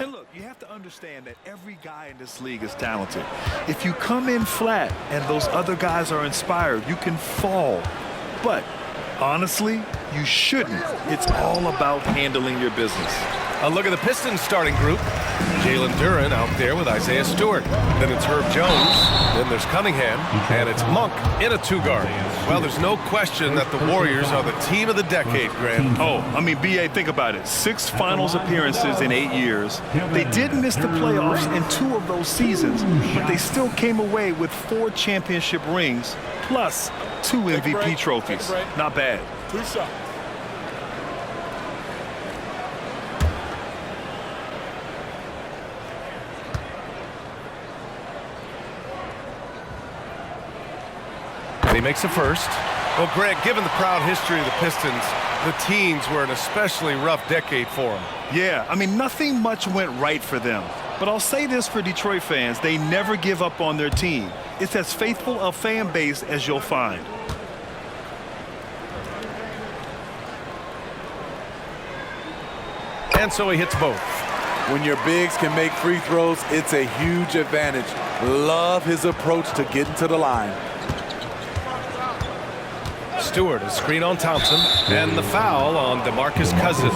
And look, you have to understand that every guy in this league is talented. If you come in flat and those other guys are inspired, you can fall. But honestly, you shouldn't. It's all about handling your business. A look at the Pistons starting group. Jalen Duren out there with Isaiah Stewart. Then it's Herb Jones. Then there's Cunningham. And it's Monk in a two-guard. Well, there's no question that the Warriors are the team of the decade, Grant. Oh, I mean, B.A., think about it. 6 finals appearances in 8 years. They did miss the playoffs in 2 of those seasons, but they still came away with 4 championship rings plus 2 MVP trophies. Not bad. 2 shots. He makes the first. Well, Greg, given the proud history of the Pistons, the teens were an especially rough decade for them. Yeah, I mean, nothing much went right for them. But I'll say this for Detroit fans, they never give up on their team. It's as faithful a fan base as you'll find. And so he hits both. When your bigs can make free throws, it's a huge advantage. Love his approach to getting to the line. Stewart, a screen on Thompson, and the foul on DeMarcus Cousins.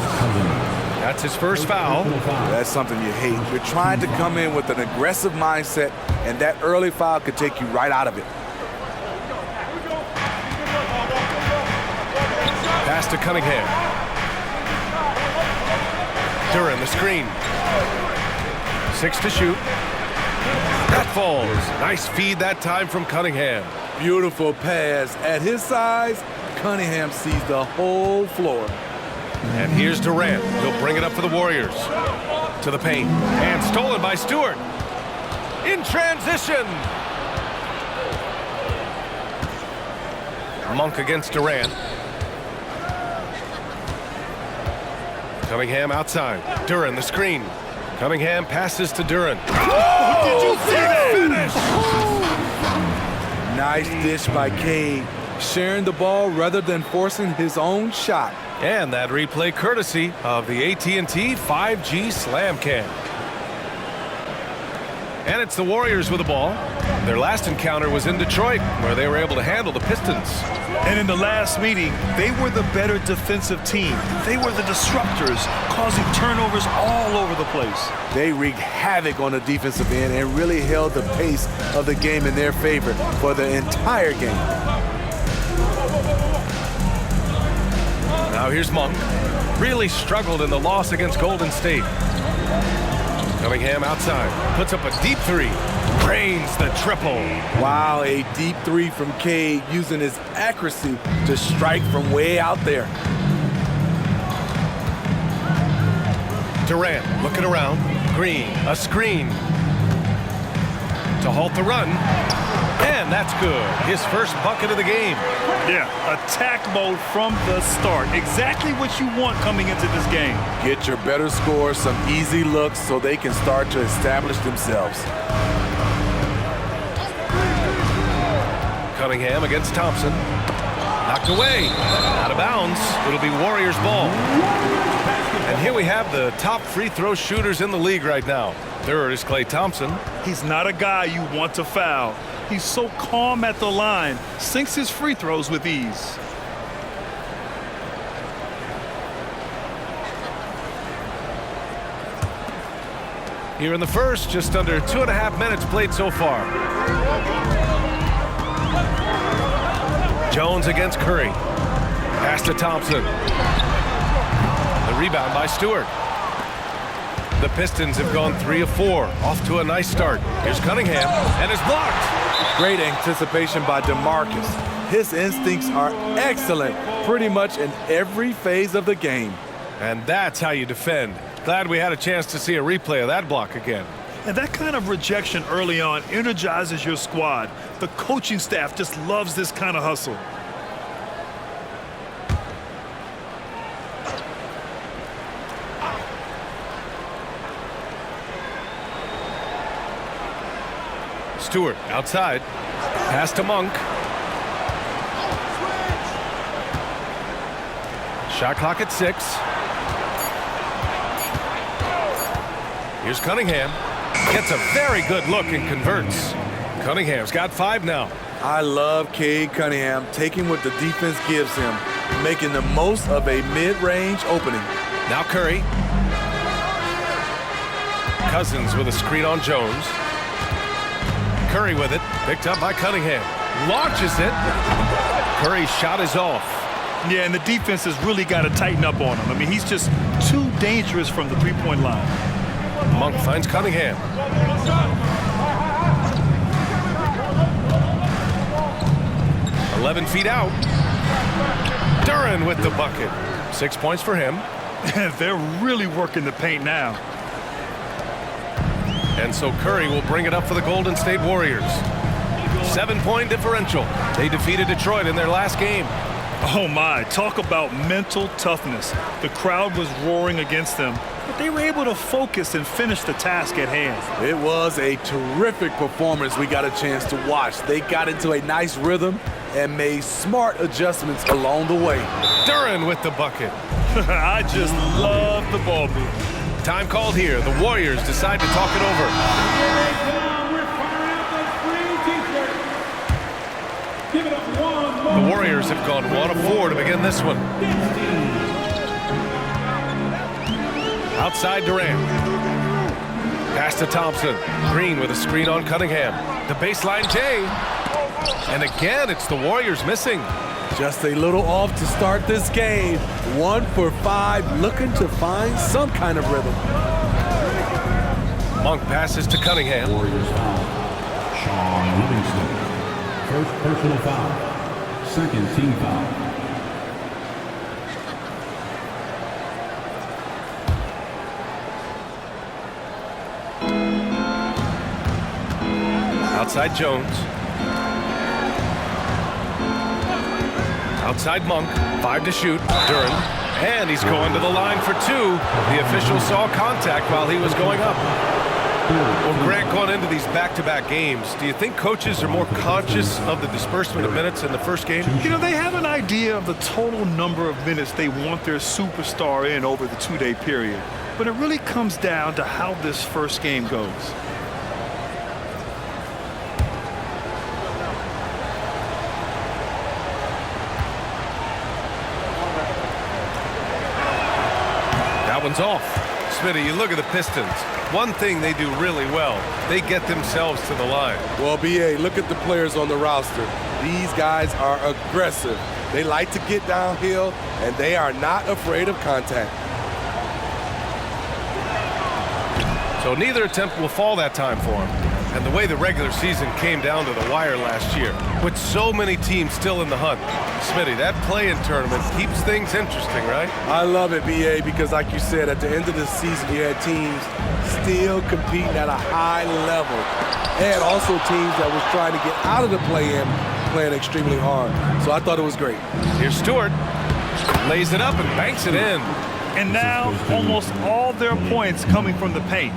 That's his first foul. That's something you hate. You're trying to come in with an aggressive mindset, and that early foul could take you right out of it. Pass to Cunningham. Duren, the screen. 6 to shoot. That falls. Nice feed that time from Cunningham. Beautiful pass. At his size, Cunningham sees the whole floor. And here's Durant. He'll bring it up for the Warriors. To the paint. And stolen by Stewart. In transition. Monk against Durant. Cunningham outside. Duren, the screen. Cunningham passes to Duren. Oh, did you see that? Finish! Nice dish by Cade, sharing the ball rather than forcing his own shot. And that replay courtesy of the AT&T 5G Slam Cam. And it's the Warriors with the ball. Their last encounter was in Detroit, where they were able to handle the Pistons. And in the last meeting, they were the better defensive team. They were the disruptors, causing turnovers all over the place. They wreaked havoc on the defensive end and really held the pace of the game in their favor for the entire game. Now here's Monk. Really struggled in the loss against Golden State. Cunningham outside. Puts up a deep three. Drains the triple. Wow, a deep three from Cade, using his accuracy to strike from way out there. Durant looking around. Green, a screen. To halt the run. And that's good. His first bucket of the game. Yeah, attack mode from the start. Exactly what you want coming into this game. Get your better score, some easy looks so they can start to establish themselves. Cunningham against Thompson. Knocked away. Out of bounds. It'll be Warriors ball. And here we have the top free throw shooters in the league right now. Third is Klay Thompson. He's not a guy you want to foul. He's so calm at the line, sinks his free throws with ease. Here in the first, just under 2.5 minutes played so far. Jones against Curry. Pass to Thompson. The rebound by Stewart. The Pistons have gone 3 of 4, off to a nice start. Here's Cunningham, and it's blocked. Great anticipation by DeMarcus. His instincts are excellent pretty much in every phase of the game. And that's how you defend. Glad we had a chance to see a replay of that block again. And that kind of rejection early on energizes your squad. The coaching staff just loves this kind of hustle. Stewart outside. Pass to Monk. Shot clock at 6. Here's Cunningham. Gets a very good look and converts. Cunningham's got 5 now. I love Cade Cunningham taking what the defense gives him, making the most of a mid-range opening. Now Curry. Cousins with a screen on Jones. Curry with it. Picked up by Cunningham. Launches it. Curry's shot is off. Yeah, and the defense has really got to tighten up on him. I mean, he's just too dangerous from the three-point line. Monk finds Cunningham. 11 feet out. Duren with the bucket. 6 points for him. They're really working the paint now. And so Curry will bring it up for the Golden State Warriors. 7-point differential. They defeated Detroit in their last game. Oh my, talk about mental toughness. The crowd was roaring against them, but they were able to focus and finish the task at hand. It was a terrific performance we got a chance to watch. They got into a nice rhythm and made smart adjustments along the way. Duren with the bucket. I just love the ball move. Time called here. The Warriors decide to talk it over. The Warriors have gone 1 of 4 to begin this one. Outside Durant. Pass to Thompson. Green with a screen on Cunningham. The baseline Jay. And again, it's the Warriors missing. Just a little off to start this game. 1 for 5, looking to find some kind of rhythm. Monk passes to Cunningham. Warriors foul. Sean Livingston. First personal foul. Second team foul. Outside Jones. Outside Monk. 5 to shoot. Duren. And he's going to the line for 2. The official saw contact while he was going up. Well, Grant, going into these back-to-back games, do you think coaches are more conscious of the disbursement of minutes in the first game? You know, they have an idea of the total number of minutes they want their superstar in over the 2-day period. But it really comes down to how this first game goes. That one's off. Smitty, you look at the Pistons. One thing they do really well, they get themselves to the line. Well, B.A., look at the players on the roster. These guys are aggressive. They like to get downhill, and they are not afraid of contact. So neither attempt will fall that time for them. And the way the regular season came down to the wire last year, with so many teams still in the hunt. Smitty, that play-in tournament keeps things interesting, right? I love it, B.A., because like you said, at the end of the season, you had teams still competing at a high level. And also teams that was trying to get out of the play-in, playing extremely hard. So I thought it was great. Here's Stewart. Lays it up and banks it in. And now almost all their points coming from the paint.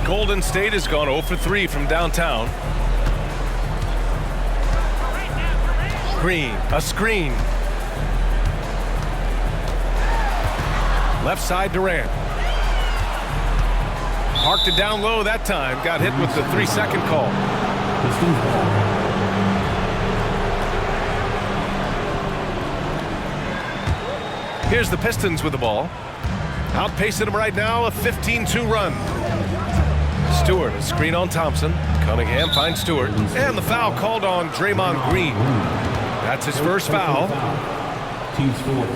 Golden State has gone 0 for 3 from downtown. Green, a screen. Left side Durant. Parked it down low that time. Got hit with the 3-second call. Pistons ball. Here's the Pistons with the ball. Outpacing them right now, a 15-2 run. Stewart, a screen on Thompson. Cunningham finds Stewart. And the foul called on Draymond Green. That's his first foul. Team's fourth.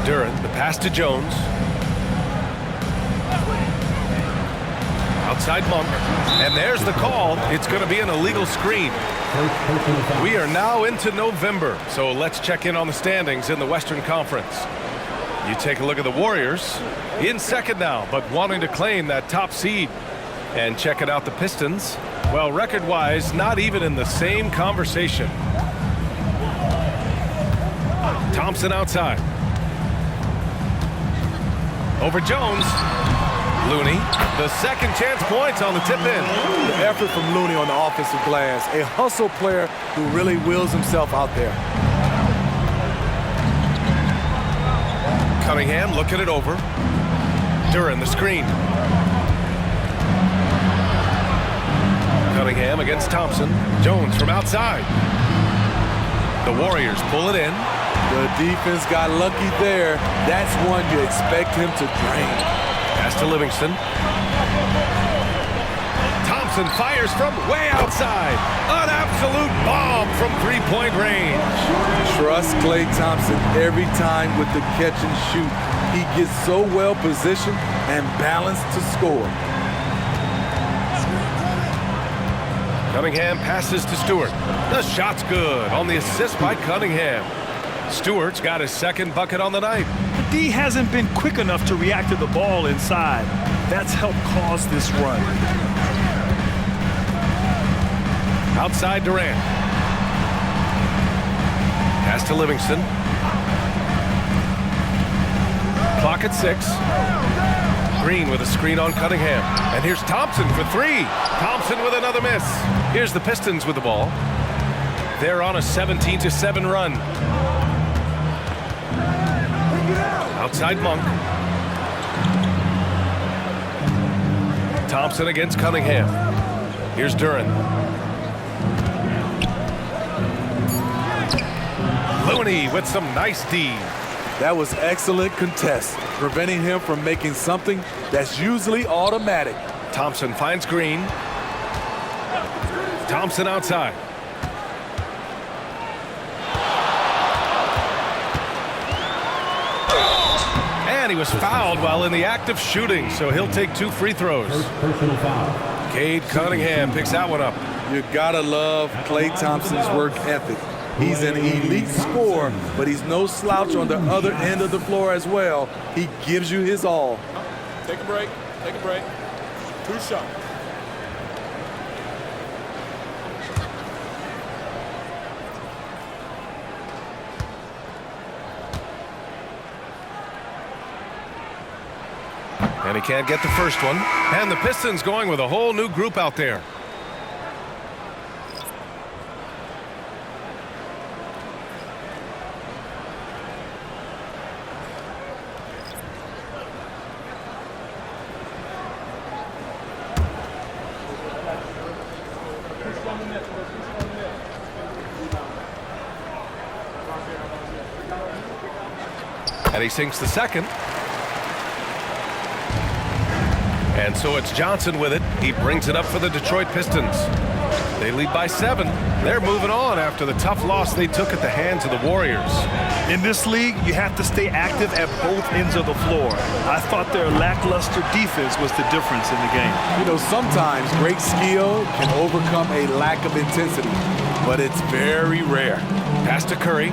Duren, the pass to Jones. Outside Monk. And there's the call. It's going to be an illegal screen. We are now into November, so let's check in on the standings in the Western Conference. You take a look at the Warriors, in second now, but wanting to claim that top seed. And checking out the Pistons, well, record-wise, not even in the same conversation. Thompson outside. Over Jones. Looney, the second chance points on the tip in. The effort from Looney on the offensive glass. A hustle player who really wills himself out there. Cunningham looking it over. Duran the screen. Cunningham against Thompson. Jones from outside. The Warriors pull it in. The defense got lucky there. That's one you expect him to drain. Pass to Livingston. Thompson fires from way outside. An absolute bomb from three-point range. Trust Klay Thompson every time with the catch and shoot. He gets so well positioned and balanced to score. Cunningham passes to Stewart. The shot's good on the assist by Cunningham. Stewart's got his second bucket on the night. The D hasn't been quick enough to react to the ball inside. That's helped cause this run. Outside Durant. Pass to Livingston. Clock at 6. Green with a screen on Cunningham. And here's Thompson for 3. Thompson with another miss. Here's the Pistons with the ball. They're on a 17-7 run. Outside Monk. Thompson against Cunningham. Here's Duran. Looney with some nice D. That was excellent contest, preventing him from making something that's usually automatic. Thompson finds Green. Thompson outside. And he was fouled while in the act of shooting, so he'll take 2 free throws. Personal foul. Cade Cunningham picks that one up. You gotta love Klay Thompson's work ethic. He's an elite scorer, but he's no slouch on the other end of the floor as well. He gives you his all. Take a break. Take a break. 2 shots. And he can't get the first one. And the Pistons going with a whole new group out there. And he sinks the second. And so it's Johnson with it. He brings it up for the Detroit Pistons. They lead by 7. They're moving on after the tough loss they took at the hands of the Warriors. In this league, you have to stay active at both ends of the floor. I thought their lackluster defense was the difference in the game. You know, sometimes great skill can overcome a lack of intensity, but it's very rare. Pass to Curry.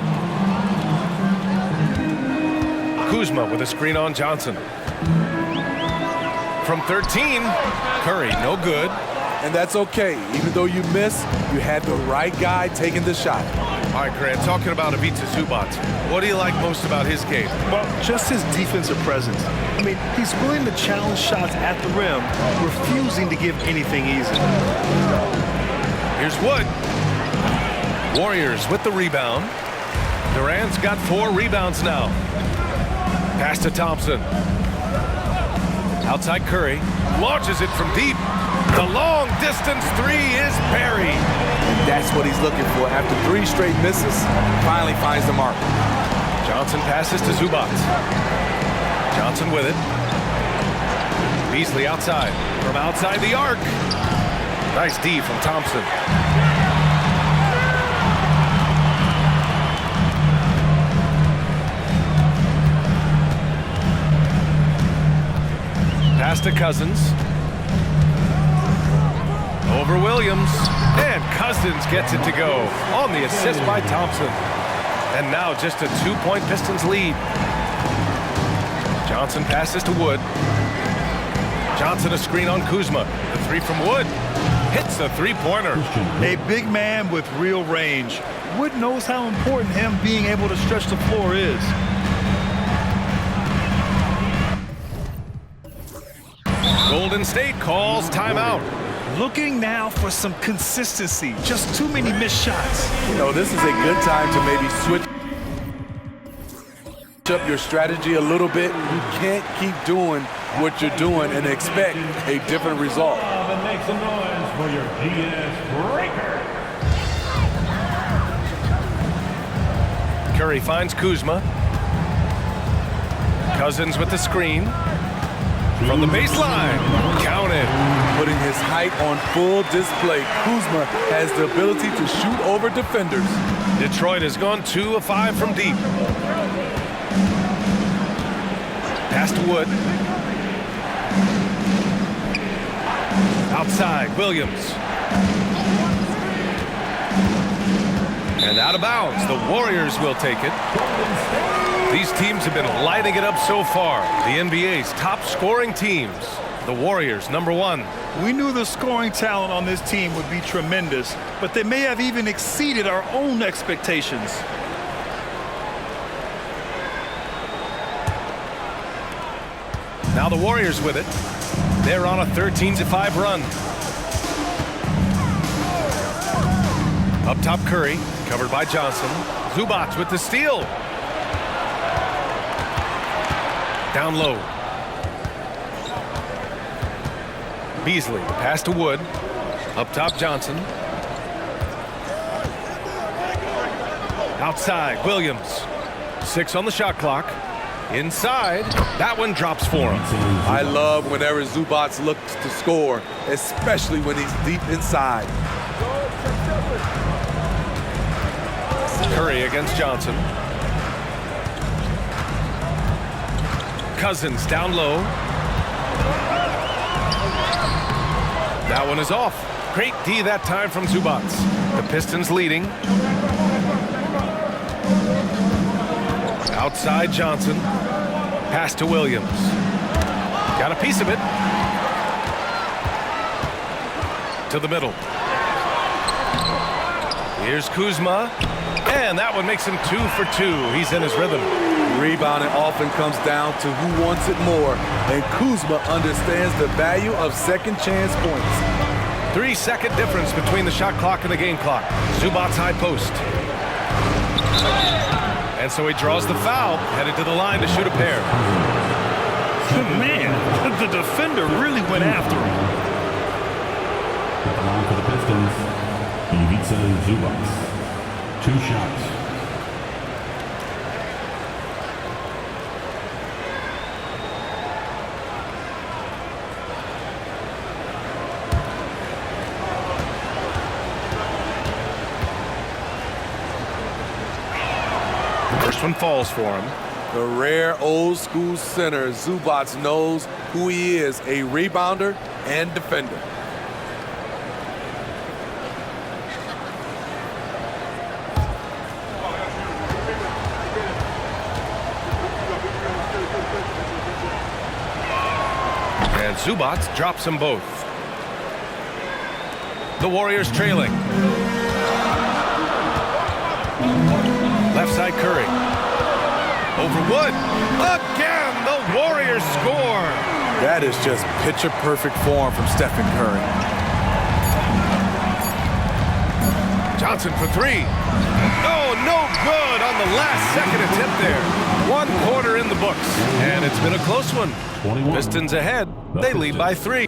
Kuzma with a screen on Johnson. From 13, Curry, no good. And that's okay. Even though you miss, you had the right guy taking the shot. All right, Grant, talking about Ivica Zubac, what do you like most about his game? Well, just his defensive presence. I mean, he's willing to challenge shots at the rim, refusing to give anything easy. Here's Wood. Warriors with the rebound. Durant's got 4 rebounds now. Pass to Thompson. Outside Curry. Launches it from deep. The long distance 3 is buried. And that's what he's looking for. After 3 straight misses, finally finds the mark. Johnson passes to Zubac. Johnson with it. Beasley outside. From outside the arc. Nice D from Thompson. Pass to Cousins. Over Williams. And Cousins gets it to go on the assist by Thompson. And now just a 2-point Pistons lead. Johnson passes to Wood. Johnson a screen on Kuzma. The 3 from Wood. Hits a 3-pointer. A big man with real range. Wood knows how important him being able to stretch the floor is. Golden State calls timeout. Looking now for some consistency. Just too many missed shots. You know, this is a good time to maybe switch up your strategy a little bit. You can't keep doing what you're doing and expect a different result. And make some noise for your DS breaker. Curry finds Kuzma. Cousins with the screen. From the baseline, counted. Putting his height on full display, Kuzma has the ability to shoot over defenders. Detroit has gone 2 of 5 from deep. Pass to Wood. Outside, Williams. And out of bounds, the Warriors will take it. These teams have been lighting it up so far. The NBA's top scoring teams. The Warriors, number 1. We knew the scoring talent on this team would be tremendous, but they may have even exceeded our own expectations. Now the Warriors with it. They're on a 13-5 run. Up top, Curry, covered by Johnson. Zubac with the steal. Down low. Beasley, pass to Wood. Up top, Johnson. Outside, Williams. 6 on the shot clock. Inside, that one drops for him. I love whenever Zubac looks to score, especially when he's deep inside. Curry against Johnson. Cousins down low. That one is off. Great D that time from Zubac. The Pistons leading. Outside Johnson. Pass to Williams. Got a piece of it. To the middle. Here's Kuzma. And that one makes him 2 for 2. He's in his rhythm. Rebounding often comes down to who wants it more, and Kuzma understands the value of second chance points. 3-second difference between the shot clock and the game clock. Zubac's high post. And so he draws the foul, headed to the line to shoot a pair. Man, the defender really went after him. At the line for the Pistons, Ivica Zubac. 2 shots. First one falls for him. The rare old school center, Zubac knows who he is, a rebounder and defender. And Zubac drops them both. The Warriors trailing. Left side Curry. Over Wood. Again, the Warriors score. That is just picture-perfect form from Stephen Curry. Johnson for 3. Oh, no good on the last second attempt there. 1 quarter in the books. And it's been a close one. 21. Pistons ahead. They lead by 3.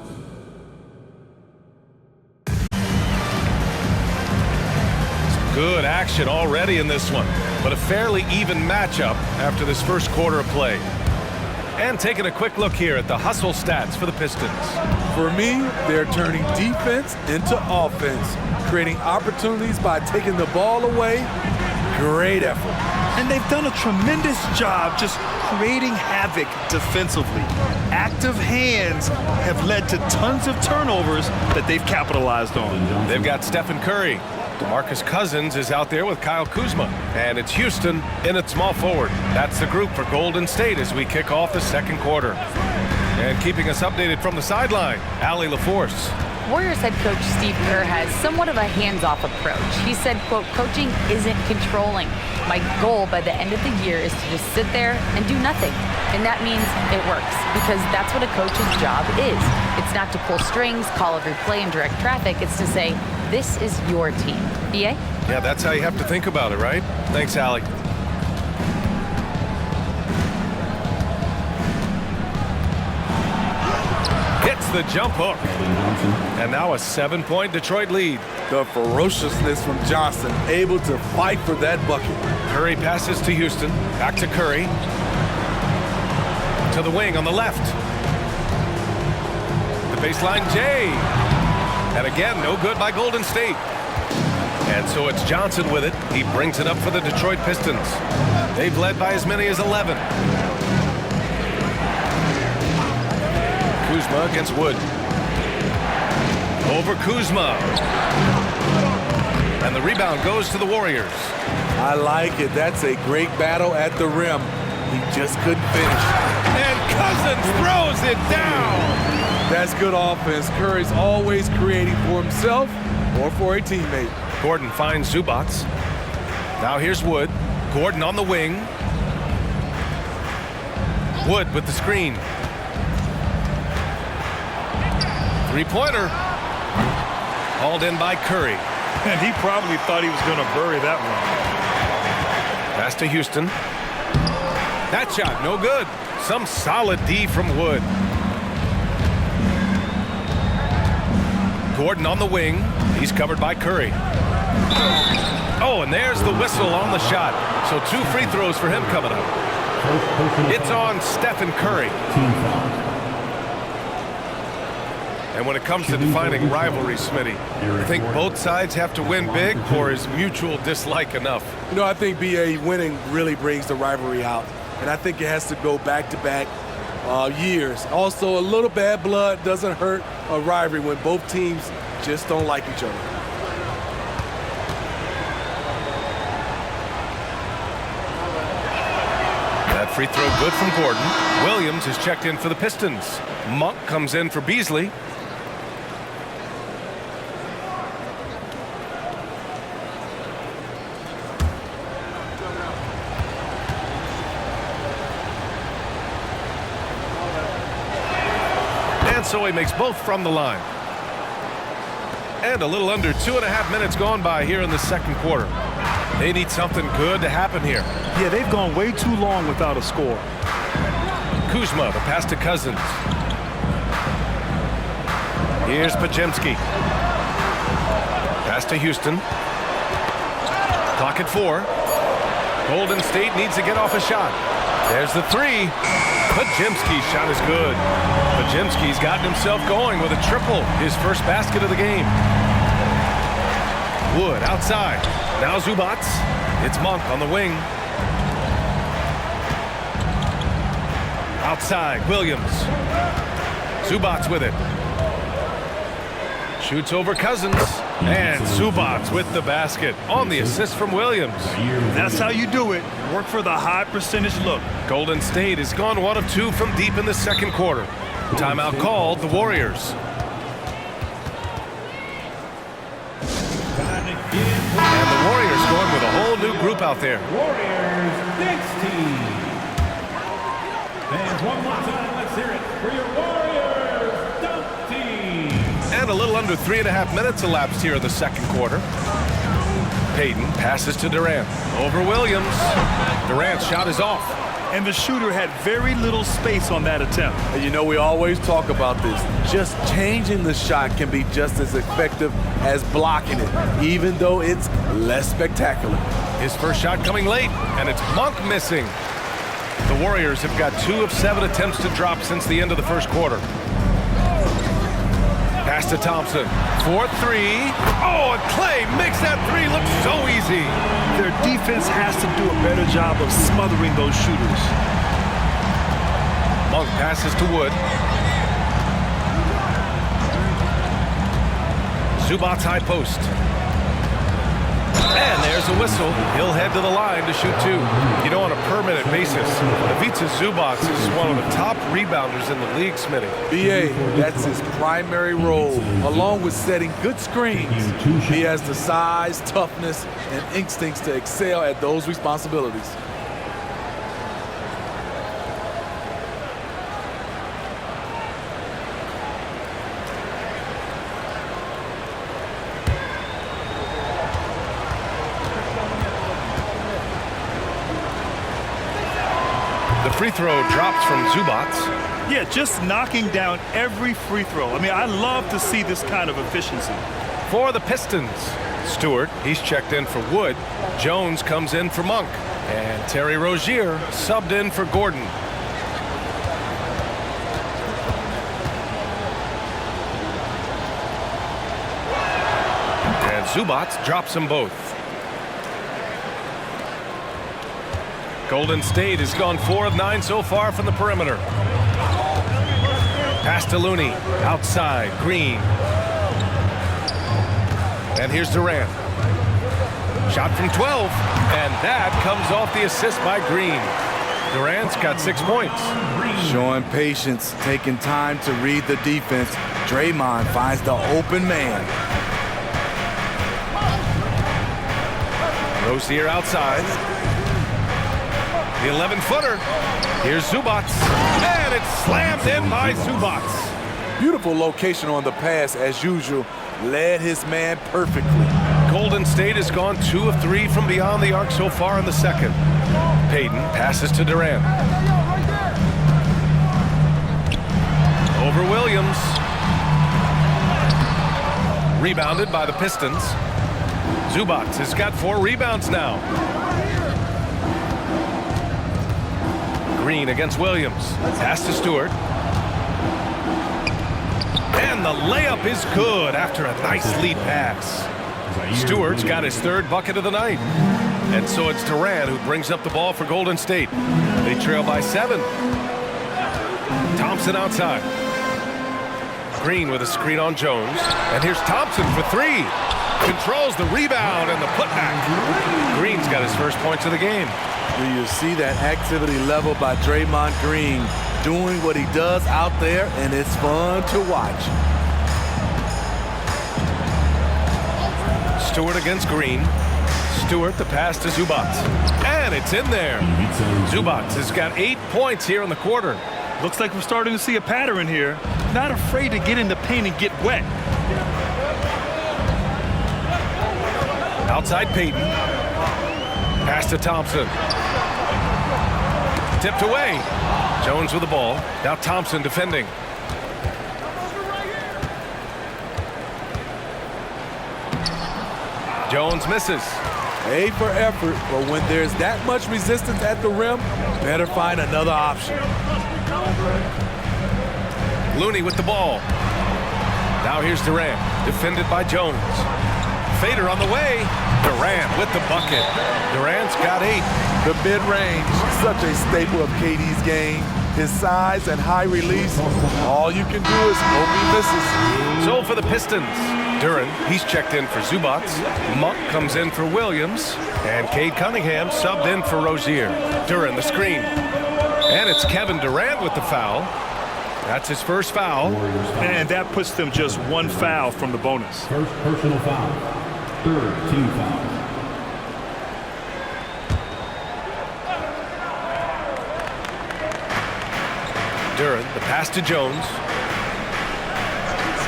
Good action already in this one, but a fairly even matchup after this first quarter of play. And taking a quick look here at the hustle stats for the Pistons. For me, they're turning defense into offense, creating opportunities by taking the ball away. Great effort. And they've done a tremendous job just creating havoc defensively. Active hands have led to tons of turnovers that they've capitalized on. They've got Steph and Curry. DeMarcus Cousins is out there with Kyle Kuzma. And it's Houston in at small forward. That's the group for Golden State as we kick off the second quarter. And keeping us updated from the sideline, Allie LaForce. Warriors head coach Steve Kerr has somewhat of a hands-off approach. He said, quote, coaching isn't controlling. My goal by the end of the year is to just sit there and do nothing. And that means it works, because that's what a coach's job is. It's not to pull strings, call every play, and direct traffic. It's to say, this is your team. BA? Yeah, that's how you have to think about it, right? Thanks, Allie. Hits the jump hook. And now a 7-point Detroit lead. The ferociousness from Johnson, able to fight for that bucket. Curry passes to Houston. Back to Curry. To the wing on the left. The baseline J. And again, no good by Golden State. And so it's Johnson with it. He brings it up for the Detroit Pistons. They've led by as many as 11. Kuzma against Wood. Over Kuzma. And the rebound goes to the Warriors. I like it. That's a great battle at the rim. He just couldn't finish. And Cousins throws it down. That's good offense. Curry's always creating for himself or for a teammate. Gordon finds Zubac. Now here's Wood. Gordon on the wing. Wood with the screen. Three-pointer. Hauled in by Curry. And he probably thought he was going to bury that one. Pass to Houston. That shot, no good. Some solid D from Wood. Gordon on the wing. He's covered by Curry. Oh, and there's the whistle on the shot. So 2 free throws for him coming up. It's on Steph and Curry. And when it comes to defining rivalry, Smitty, you think both sides have to win big, or is mutual dislike enough? You know, I think BA winning really brings the rivalry out. And I think it has to go back-to-back years. Also, a little bad blood doesn't hurt a rivalry when both teams just don't like each other. That free throw good from Gordon. Williams is checked in for the Pistons. Monk comes in for Beasley. And so he makes both from the line. And a little under 2.5 minutes gone by here in the second quarter. They need something good to happen here. Yeah, they've gone way too long without a score. Kuzma, the pass to Cousins. Here's Podziemski. Pass to Houston. Clock at 4. Golden State needs to get off a shot. There's the 3. Podziemski's shot is good. Podziemski's gotten himself going with a triple, his first basket of the game. Wood outside. Now Zubac. It's Monk on the wing. Outside, Williams. Zubac with it. Shoots over Cousins. And Zubac with the basket on the assist from Williams. That's how you do it. Work for the high percentage look. Golden State has gone 1 of 2 from deep in the second quarter. Timeout called, the Warriors. And the Warriors going with a whole new group out there. Warriors next team. And one more time, let's hear it for your Warriors dunk team. And a little under 3.5 minutes elapsed here in the second quarter. Payton passes to Durant. Over Williams. Durant's shot is off. And the shooter had very little space on that attempt. And you know, we always talk about this. Just changing the shot can be just as effective as blocking it, even though it's less spectacular. His first shot coming late, and it's Monk missing. The Warriors have got 2 of 7 attempts to drop since the end of the first quarter. Pass to Thompson. 4-3. Oh, and Clay makes that 3 look so easy. Their defense has to do a better job of smothering those shooters. Monk passes to Wood. Zubac's high post. And there's a whistle. He'll head to the line to shoot 2. You know, on a per-minute basis, Ivica Zubac is one of the top rebounders in the league, Smitty. BA, that's his primary role, along with setting good screens. He has the size, toughness, and instincts to excel at those responsibilities. Free throw drops from Zubac. Yeah, just knocking down every free throw. I mean, I love to see this kind of efficiency. For the Pistons, Stewart, he's checked in for Wood. Jones comes in for Monk. And Terry Rozier subbed in for Gordon. And Zubac drops them both. Golden State has gone 4 of 9 so far from the perimeter. Pass to Looney. Outside. Green. And here's Durant. Shot from 12. And that comes off the assist by Green. Durant's got 6 points. Showing patience, taking time to read the defense. Draymond finds the open man. Rozier outside. The 11-footer. Here's Zubac. And it's slammed in by Zubac. Beautiful location on the pass as usual. Led his man perfectly. Golden State has gone 2 of 3 from beyond the arc so far in the second. Payton passes to Durant. Over Williams. Rebounded by the Pistons. Zubac has got 4 rebounds now. Green against Williams. Pass to Stewart. And the layup is good after a nice lead pass. Stewart's got his 3rd bucket of the night. And so it's Durant who brings up the ball for Golden State. They trail by 7. Thompson outside. Green with a screen on Jones. And here's Thompson for 3. Controls the rebound and the putback. Green's got his first points of the game. Do you see that activity level by Draymond Green doing what he does out there, and it's fun to watch. Stewart against Green. Stewart the pass to Zubac. And it's in there. Zubac has got 8 points here in the quarter. Looks like we're starting to see a pattern here. Not afraid to get in the paint and get wet. Outside Payton. Pass to Thompson. Tipped away. Jones with the ball. Now Thompson defending. Jones misses. A for effort, but when there's that much resistance at the rim, better find another option. Looney with the ball. Now here's Durant, defended by Jones. Fader on the way. Durant with the bucket. Durant's got 8. The mid-range, such a staple of KD's game. His size and high release, all you can do is hope he misses. So for the Pistons, Duran, he's checked in for Zubac. Monk comes in for Williams. And Cade Cunningham subbed in for Rozier. Duran the screen. And it's Kevin Durant with the foul. That's his first foul. And that puts them just 1 foul from the bonus. First personal foul. 3rd team foul. Duran, the pass to Jones.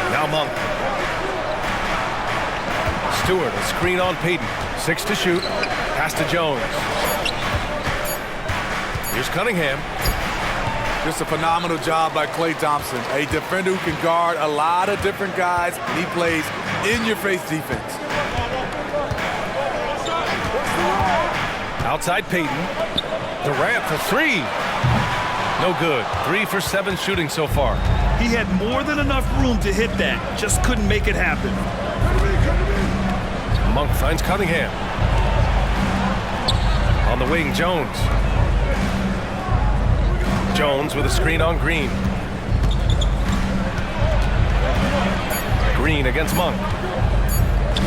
Now Monk. Stewart, a screen on Payton. 6 to shoot. Pass to Jones. Here's Cunningham. Just a phenomenal job by Klay Thompson. A defender who can guard a lot of different guys, and he plays in-your-face defense. Outside Payton. Durant for 3. No good. 3 for 7 shooting so far. He had more than enough room to hit that. Just couldn't make it happen. Monk finds Cunningham. On the wing, Jones. Jones with a screen on Green. Green against Monk.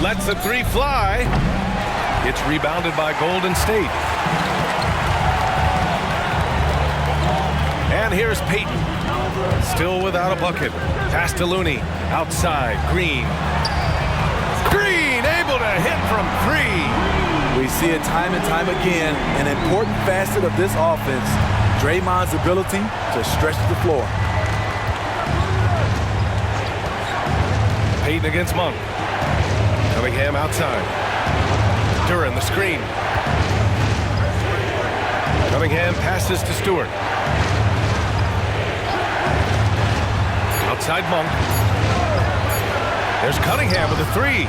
Lets the 3 fly. It's rebounded by Golden State. And here's Payton. Still without a bucket. Pass to Looney. Outside. Green. Green able to hit from 3. We see it time and time again. An important facet of this offense. Draymond's ability to stretch the floor. Payton against Monk. Cunningham outside. Duran the screen. Cunningham passes to Stewart. Outside Monk. There's Cunningham with a 3.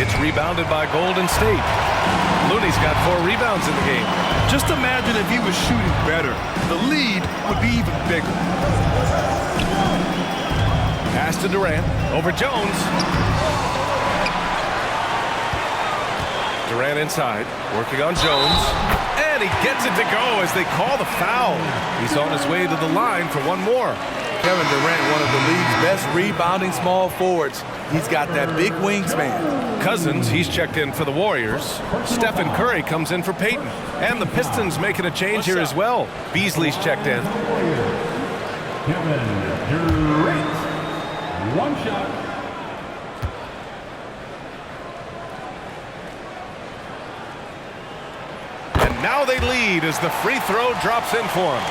It's rebounded by Golden State. Looney's got 4 rebounds in the game. Just imagine if he was shooting better. The lead would be even bigger. Pass to Durant. Over Jones. Durant inside. Working on Jones. And he gets it to go as they call the foul. He's on his way to the line for one more. Kevin Durant, one of the league's best rebounding small forwards. He's got that big wingspan. Cousins, he's checked in for the Warriors. Steph Curry comes in for Payton. And the Pistons making a change here as well. Beasley's checked in. Kevin Durant. One shot. And now they lead as the free throw drops in for him.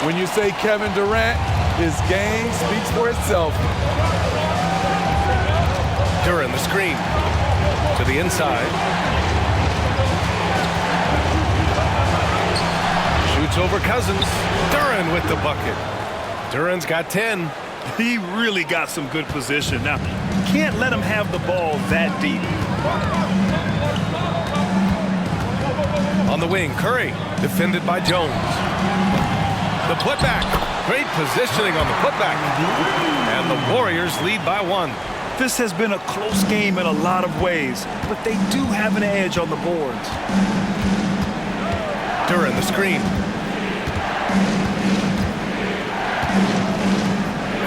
When you say Kevin Durant, his game speaks for itself. Duran the screen. To the inside. Shoots over Cousins. Duran with the bucket. Duran's got 10. He really got some good position. Now, you can't let him have the ball that deep. On the wing, Curry, defended by Jones. The putback. Great positioning on the putback. And the Warriors lead by 1. This has been a close game in a lot of ways, but they do have an edge on the boards. Duran the screen.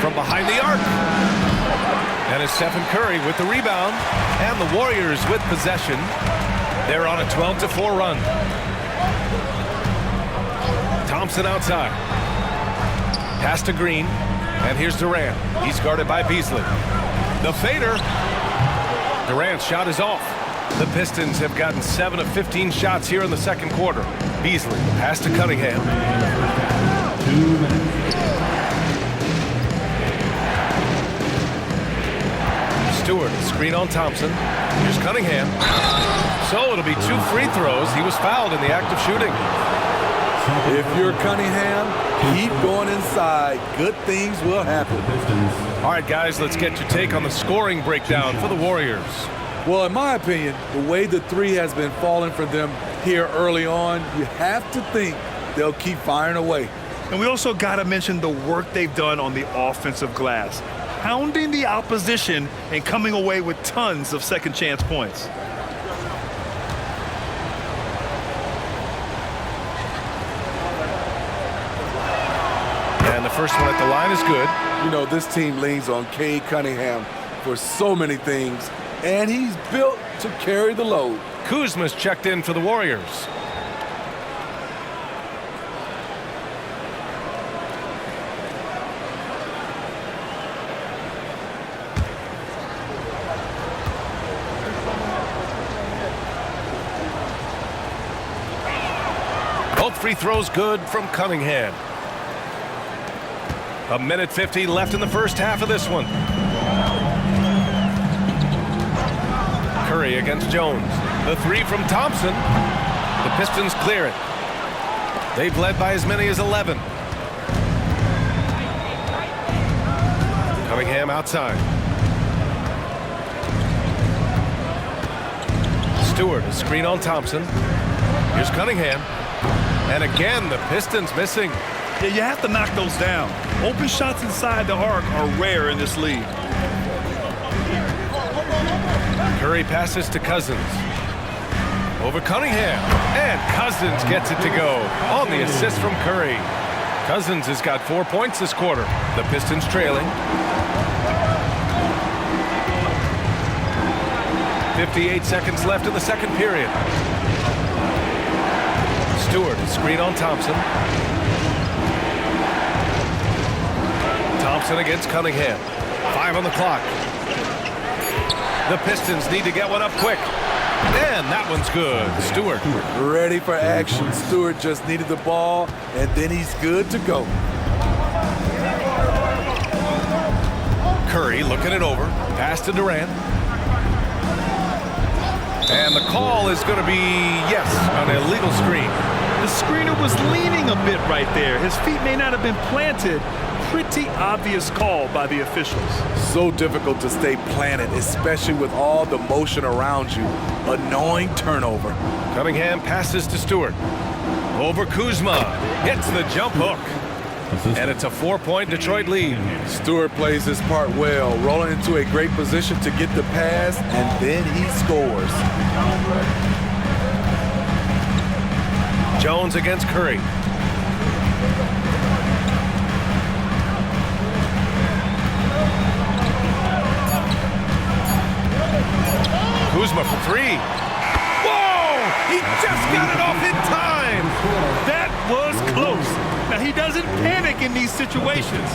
From behind the arc. And it's Steph Curry with the rebound. And the Warriors with possession. They're on a 12-4 run. Thompson outside. Pass to Green. And here's Durant. He's guarded by Beasley. The fader. Durant's shot is off. The Pistons have gotten 7 of 15 shots here in the second quarter. Beasley. Pass to Cunningham. 2 minutes. Stewart, screen on Thompson. Here's Cunningham. So it'll be 2 free throws. He was fouled in the act of shooting. If you're Cunningham, keep going inside. Good things will happen. All right, guys, let's get your take on the scoring breakdown for the Warriors. Well, in my opinion, the way the 3 has been falling for them here early on, you have to think they'll keep firing away. And we also got to mention the work they've done on the offensive glass, pounding the opposition and coming away with tons of second chance points. And the first one at the line is good. You know, this team leans on Cade Cunningham for so many things, and he's built to carry the load. Kuzma's checked in for the Warriors. Both free throws good from Cunningham. 1:50 left in the first half of this one. Curry against Jones. The 3 from Thompson. The Pistons clear it. They've led by as many as 11. Cunningham outside. Stewart, a screen on Thompson. Here's Cunningham. And again, the Pistons missing. Yeah, you have to knock those down. Open shots inside the arc are rare in this league. Curry passes to Cousins. Over Cunningham. And Cousins gets it to go on the assist from Curry. Cousins has got 4 points this quarter. The Pistons trailing. 58 seconds left in the second period. Stewart, screen on Thompson. Thompson against Cunningham. 5 on the clock. The Pistons need to get one up quick. And that one's good. Stewart. Ready for action. Stewart just needed the ball, and then he's good to go. Curry looking it over. Pass to Durant. And the call is going to be, yes, an illegal screen. The screener was leaning a bit right there. His feet may not have been planted. Pretty obvious call by the officials. So difficult to stay planted, especially with all the motion around you. Annoying turnover. Cunningham passes to Stewart. Over Kuzma. Hits the jump hook. And it's a 4-point Detroit lead. Stewart plays his part well, rolling into a great position to get the pass, and then he scores. Jones against Curry. Kuzma for 3. Whoa! He just got it off in time! That was close. Now, he doesn't panic in these situations.